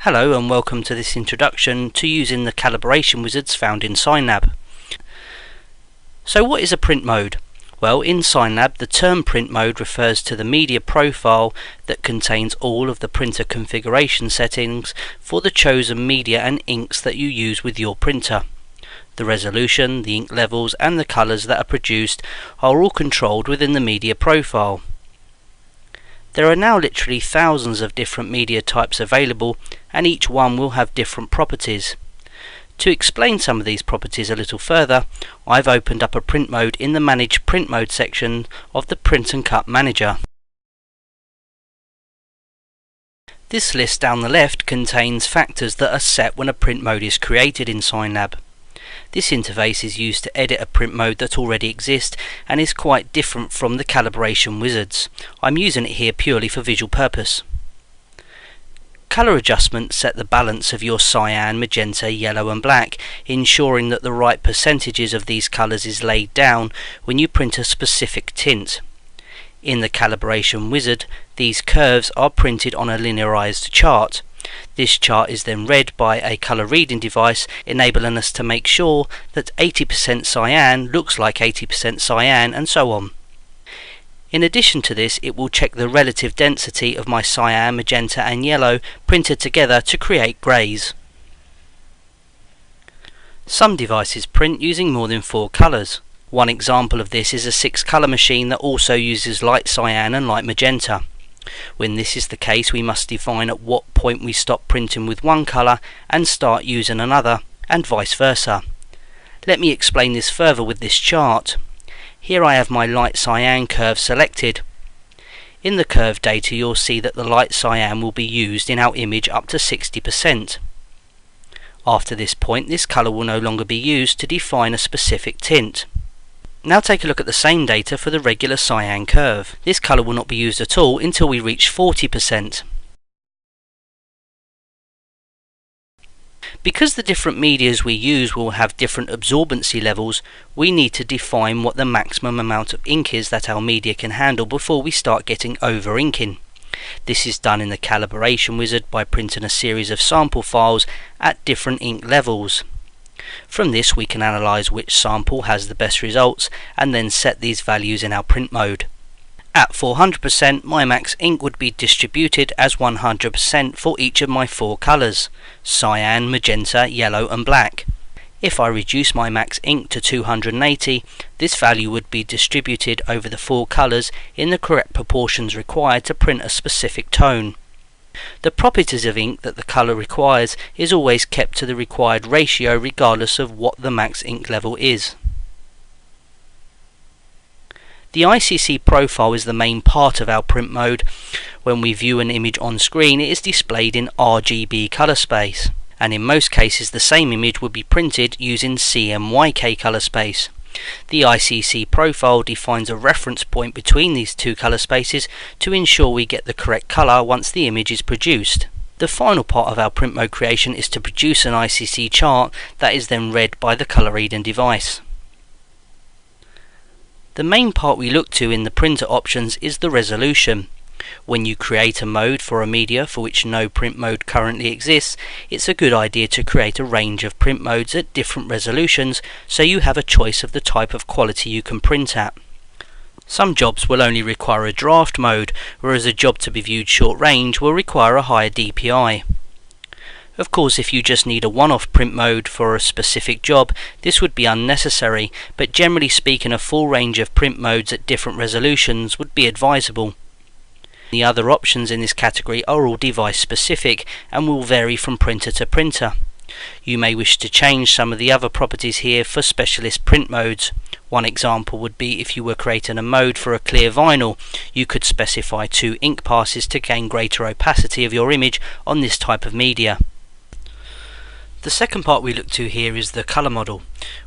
Hello and welcome to this introduction to using the calibration wizards found in SignLab. So what is a print mode? Well, in SignLab the term print mode refers to the media profile that contains all of the printer configuration settings for the chosen media and inks that you use with your printer. The resolution, the ink levels and the colours that are produced are all controlled within the media profile. There are now literally thousands of different media types available, and each one will have different properties. To explain some of these properties a little further, I've opened up a print mode in the Manage Print Mode section of the Print and Cut Manager. This list down the left contains factors that are set when a print mode is created in SignLab. This interface is used to edit a print mode that already exists and is quite different from the calibration wizards. I'm using it here purely for visual purpose. Colour adjustments set the balance of your cyan, magenta, yellow and black, ensuring that the right percentages of these colours is laid down when you print a specific tint. In the calibration wizard, these curves are printed on a linearized chart. This chart is then read by a colour reading device, enabling us to make sure that 80% cyan looks like 80% cyan, and so on. In addition to this, it will check the relative density of my cyan, magenta and yellow printed together to create greys. Some devices print using more than 4 colours. One example of this is a 6-colour machine that also uses light cyan and light magenta. When this is the case, we must define at what point we stop printing with one colour and start using another, and vice versa. Let me explain this further with this chart. Here I have my light cyan curve selected. In the curve data you'll see that the light cyan will be used in our image up to 60%. After this point, this colour will no longer be used to define a specific tint. Now take a look at the same data for the regular cyan curve. This colour will not be used at all until we reach 40%. Because the different medias we use will have different absorbency levels, we need to define what the maximum amount of ink is that our media can handle before we start getting over inking. This is done in the calibration wizard by printing a series of sample files at different ink levels. From this we can analyse which sample has the best results and then set these values in our print mode. At 400%, my max ink would be distributed as 100% for each of my 4 colours: cyan, magenta, yellow and black. If I reduce my max ink to 280, this value would be distributed over the 4 colours in the correct proportions required to print a specific tone. The properties of ink that the colour requires is always kept to the required ratio regardless of what the max ink level is. The ICC Profile is the main part of our print mode. When we view an image on screen, it is displayed in RGB colour space, and in most cases the same image would be printed using CMYK colour space. The ICC Profile defines a reference point between these two colour spaces to ensure we get the correct colour once the image is produced. The final part of our print mode creation is to produce an ICC chart that is then read by the colour reading device. The main part we look to in the printer options is the resolution. When you create a mode for a media for which no print mode currently exists, it's a good idea to create a range of print modes at different resolutions so you have a choice of the type of quality you can print at. Some jobs will only require a draft mode, whereas a job to be viewed short range will require a higher DPI. Of course, if you just need a one-off print mode for a specific job, this would be unnecessary, but generally speaking a full range of print modes at different resolutions would be advisable. The other options in this category are all device specific and will vary from printer to printer. You may wish to change some of the other properties here for specialist print modes. One example would be if you were creating a mode for a clear vinyl, you could specify 2 ink passes to gain greater opacity of your image on this type of media. The second part we look to here is the colour model.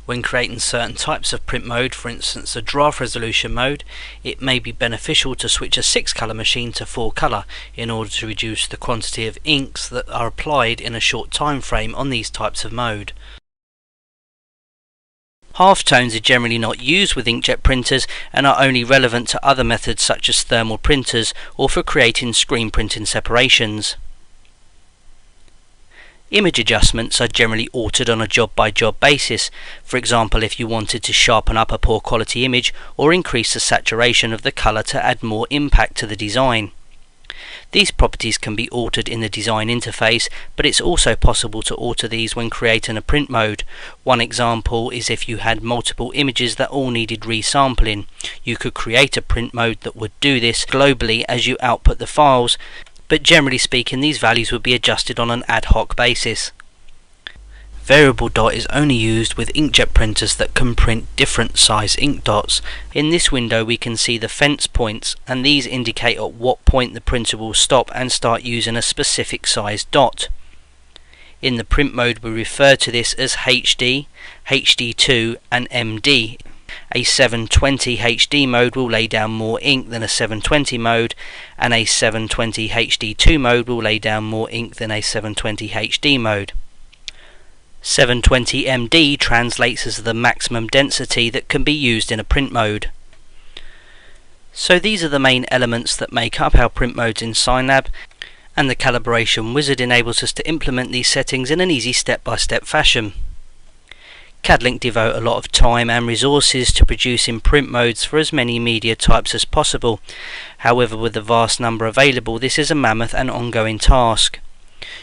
When creating certain types of print mode, for instance a draft resolution mode, it may be beneficial to switch a 6-colour machine to 4-colour in order to reduce the quantity of inks that are applied in a short time frame on these types of mode. Halftones are generally not used with inkjet printers and are only relevant to other methods such as thermal printers or for creating screen printing separations. Image adjustments are generally altered on a job-by-job basis. For example, if you wanted to sharpen up a poor quality image or increase the saturation of the colour to add more impact to the design. These properties can be altered in the design interface, but it's also possible to alter these when creating a print mode. One example is if you had multiple images that all needed resampling. You could create a print mode that would do this globally as you output the files, but generally speaking these values would be adjusted on an ad hoc basis. Variable dot is only used with inkjet printers that can print different size ink dots. In this window we can see the fence points, and these indicate at what point the printer will stop and start using a specific size dot. In the print mode we refer to this as HD, HD2 and MD. A 720 HD mode will lay down more ink than a 720 mode, and a 720 HD2 mode will lay down more ink than a 720 HD mode. 720 MD translates as the maximum density that can be used in a print mode. So these are the main elements that make up our print modes in Synlab, and the calibration wizard enables us to implement these settings in an easy step-by-step fashion. CADLink devote a lot of time and resources to producing print modes for as many media types as possible. However, with the vast number available, this is a mammoth and ongoing task.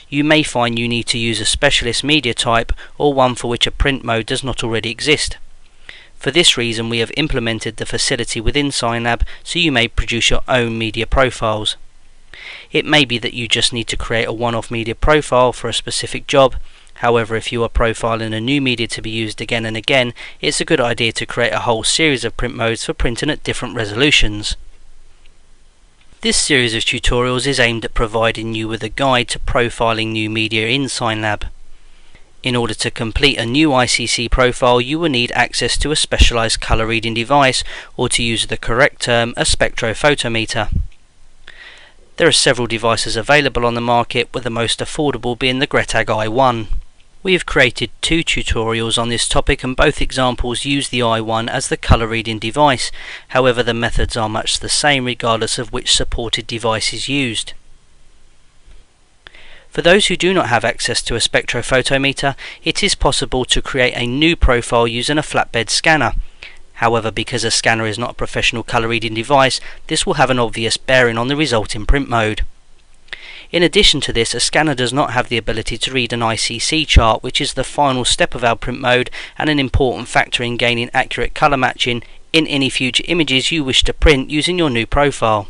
You may find you need to use a specialist media type or one for which a print mode does not already exist. For this reason we have implemented the facility within Synlab so you may produce your own media profiles. It may be that you just need to create a one-off media profile for a specific job. However, if you are profiling a new media to be used again and again, it's a good idea to create a whole series of print modes for printing at different resolutions. This series of tutorials is aimed at providing you with a guide to profiling new media in Synlab. In order to complete a new ICC profile, you will need access to a specialized color reading device, or to use the correct term, a spectrophotometer. There are several devices available on the market, with the most affordable being the Gretag i1. We have created two tutorials on this topic, and both examples use the i1 as the colour reading device. However, the methods are much the same regardless of which supported device is used. For those who do not have access to a spectrophotometer, it is possible to create a new profile using a flatbed scanner. However, because a scanner is not a professional colour reading device, this will have an obvious bearing on the resulting print mode. In addition to this, a scanner does not have the ability to read an ICC chart, which is the final step of our print mode and an important factor in gaining accurate colour matching in any future images you wish to print using your new profile.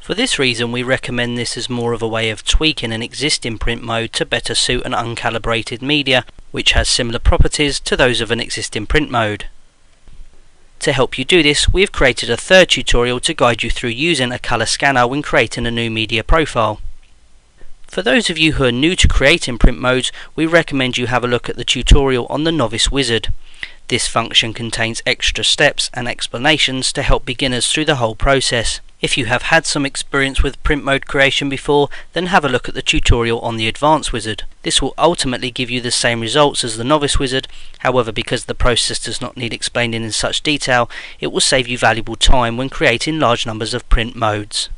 For this reason, we recommend this as more of a way of tweaking an existing print mode to better suit an uncalibrated media, which has similar properties to those of an existing print mode. To help you do this, we have created a third tutorial to guide you through using a colour scanner when creating a new media profile. For those of you who are new to creating print modes, we recommend you have a look at the tutorial on the Novice Wizard. This function contains extra steps and explanations to help beginners through the whole process. If you have had some experience with print mode creation before, then have a look at the tutorial on the Advanced Wizard. This will ultimately give you the same results as the Novice Wizard. However, because the process does not need explaining in such detail, it will save you valuable time when creating large numbers of print modes.